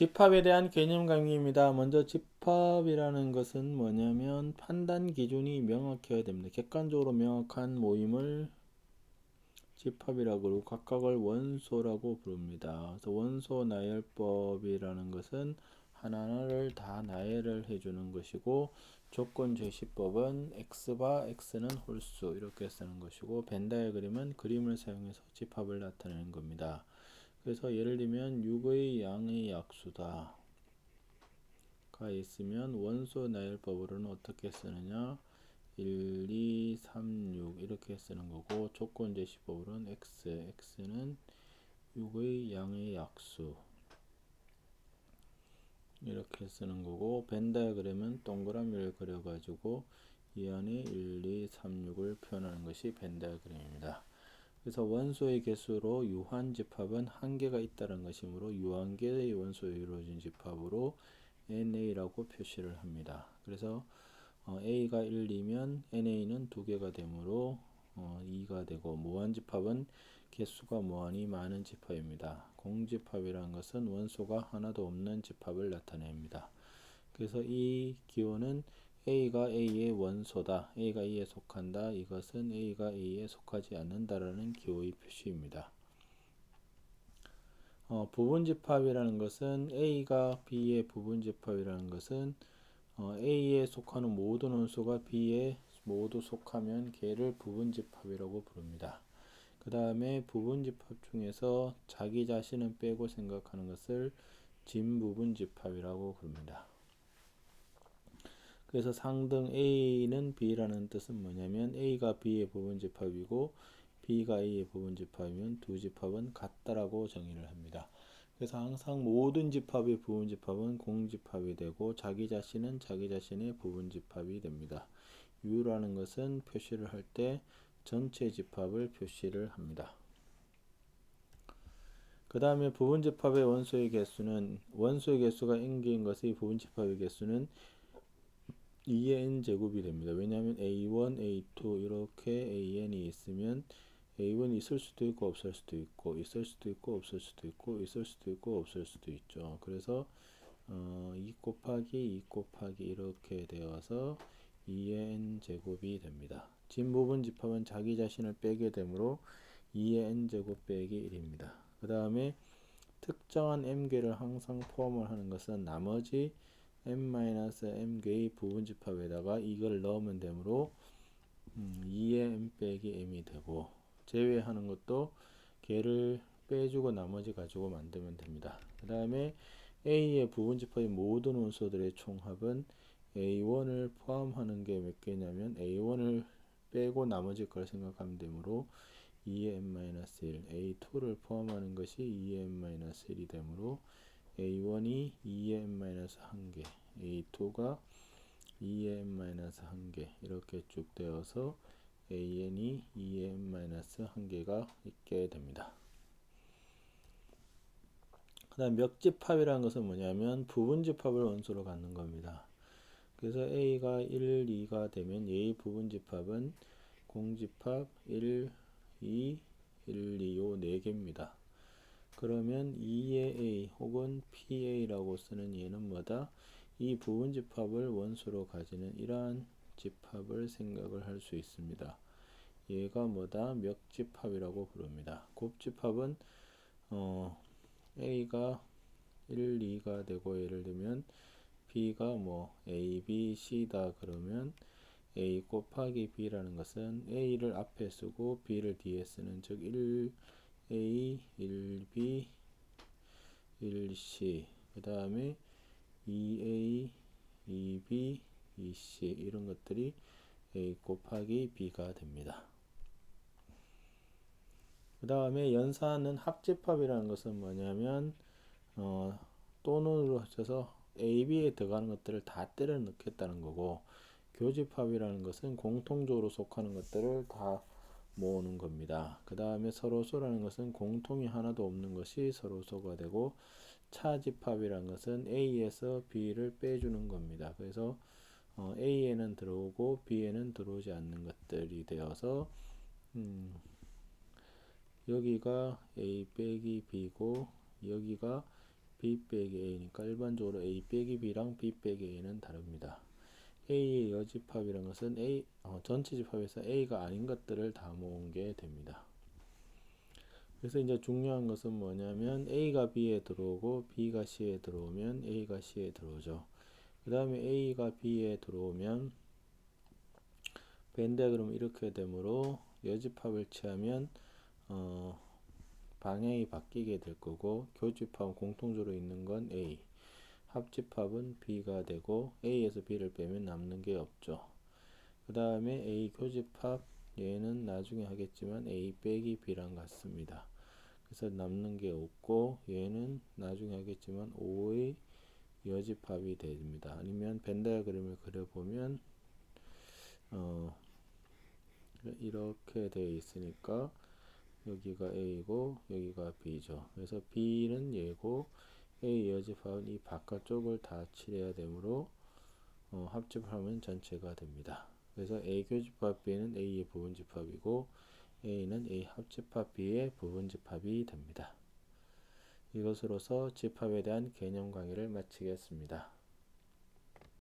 집합에 대한 개념 강의입니다. 먼저 집합이라는 것은 뭐냐면 판단 기준이 명확해야 됩니다. 객관적으로 명확한 모임을 집합이라고 그러고 각각을 원소라고 부릅니다. 그래서 원소 나열법이라는 것은 하나하나를 다 나열을 해주는 것이고, 조건 제시법은 x바 x는 홀수 이렇게 쓰는 것이고, 벤 다이어그램은 그림을 사용해서 집합을 나타내는 겁니다. 그래서 예를 들면 6의 양의 약수다 가 있으면 원소 나열법으로는 어떻게 쓰느냐, 1, 2, 3, 6 이렇게 쓰는 거고, 조건 제시법으로는 x는 6의 양의 약수 이렇게 쓰는 거고, 벤 다이어그램은 동그라미를 그려가지고 이 안에 1, 2, 3, 6을 표현하는 것이 벤 다이어그램입니다. 그래서 원소의 개수로 유한 집합은 한 개가 있다는 것이므로 유한개의 원소에 이루어진 집합으로 NA라고 표시를 합니다. 그래서 A가 1이면 NA는 2개가 되므로 2가 되고, 무한집합은 개수가 무한히 많은 집합입니다. 공집합이라는 것은 원소가 하나도 없는 집합을 나타냅니다. 그래서 이 기호는 A가 A의 원소다, A가 A에 속한다, 이것은 A가 A에 속하지 않는다라는 기호의 표시입니다. 부분집합이라는 것은 A가 B의 부분집합이라는 것은 A에 속하는 모든 원소가 B에 모두 속하면 걔를 부분집합이라고 부릅니다. 그 다음에 부분집합 중에서 자기 자신은 빼고 생각하는 것을 진부분집합이라고 부릅니다. 그래서 상등 A는 B라는 뜻은 뭐냐면 A가 B의 부분집합이고 B가 A의 부분집합이면 두 집합은 같다라고 정의를 합니다. 그래서 항상 모든 집합의 부분집합은 공집합이 되고 자기 자신은 자기 자신의 부분집합이 됩니다. U라는 것은 표시를 할 때 전체 집합을 표시를 합니다. 그 다음에 부분집합의 원소의 개수는, 원소의 개수가 n개인 것의 부분집합의 개수는 2의 n제곱이 됩니다. 왜냐하면 a1, a2 이렇게 an이 있으면 a1이 있을 수도 있고 없을 수도 있고, 있을 수도 있고 없을 수도 있고, 있을 수도 있고 없을 수도 있죠. 그래서 2 곱하기 2 곱하기 이렇게 되어서 2의 n제곱이 됩니다. 진부분 집합은 자기 자신을 빼게 되므로 2의 n제곱 빼기 1입니다. 그 다음에 특정한 m개를 항상 포함을 하는 것은 나머지 m-m개의 부분집합에다가 이걸 넣으면 되므로 2의 m 빼기 m이 되고, 제외하는 것도 걔를 빼주고 나머지 가지고 만들면 됩니다. 그 다음에 A의 부분집합의 모든 원소들의 총합은 A1을 포함하는 게 몇 개냐면 A1을 빼고 나머지 걸 생각하면 되므로 2의 n-1, A2를 포함하는 것이 2의 n-1이 되므로 A1이 2의 n-1개, A2가 2의 n-1개 이렇게 쭉 되어서 AN이 2의 n-1개가 있게 됩니다. 그 다음 멱집합이라는 것은 뭐냐면 부분집합을 원소로 갖는 겁니다. 그래서 A가 1, 2가 되면 얘의 부분집합은 공집합 1, 2, 1, 2, 요 4개입니다. 그러면 2의 A 혹은 PA라고 쓰는 얘는 뭐다? 이 부분집합을 원소로 가지는 이러한 집합을 생각을 할 수 있습니다. 얘가 뭐다? 멱집합이라고 부릅니다. 곱집합은 A가 1, 2가 되고, 예를 들면 B가 뭐 A, B, C다 그러면 A 곱하기 B라는 것은 A를 앞에 쓰고 B를 뒤에 쓰는, 즉 1A, 1B, 1C, 그 다음에 2A, 2B, 2C 이런 것들이 A 곱하기 B가 됩니다. 그 다음에 연산은 합집합이라는 것은 뭐냐면 또는으로 합쳐서 A, B에 들어가는 것들을 다 때려 넣겠다는 거고, 교집합이라는 것은 공통적으로 속하는 것들을 다 모으는 겁니다. 그 다음에 서로소라는 것은 공통이 하나도 없는 것이 서로소가 되고, 차집합이라는 것은 A에서 B를 빼주는 겁니다. 그래서 A에는 들어오고 B에는 들어오지 않는 것들이 되어서 여기가 A 빼기 B고 여기가 B 빼기 A니까 일반적으로 A 빼기 B랑 B 빼기 A는 다릅니다. A의 여집합이라는 것은 전체 집합에서 A가 아닌 것들을 다 모은 게 됩니다. 그래서 이제 중요한 것은 뭐냐면 A가 B에 들어오고 B가 C에 들어오면 A가 C에 들어오죠. 그 다음에 A가 B에 들어오면 벤 다이그램은 이렇게 되므로 여집합을 취하면 방향이 바뀌게 될 거고, 교집합은 공통적으로 있는 건 A, 합집합은 B가 되고 A에서 B를 빼면 남는 게 없죠. 그 다음에 A 교집합, 얘는 나중에 하겠지만 A 빼기 B랑 같습니다. 그래서 남는 게 없고, 얘는 나중에 하겠지만 5의 여집합이 됩니다. 아니면 벤 다이어그램을 그려보면 이렇게 되어 있으니까 여기가 A고 여기가 B죠. 그래서 B는 얘고 A 여집합은 이 바깥쪽을 다 칠해야 되므로 합집하면 전체가 됩니다. 그래서 A 교집합 B는 A의 부분집합이고 A는 A 합집합 B의 부분집합이 됩니다. 이것으로서 집합에 대한 개념 강의를 마치겠습니다.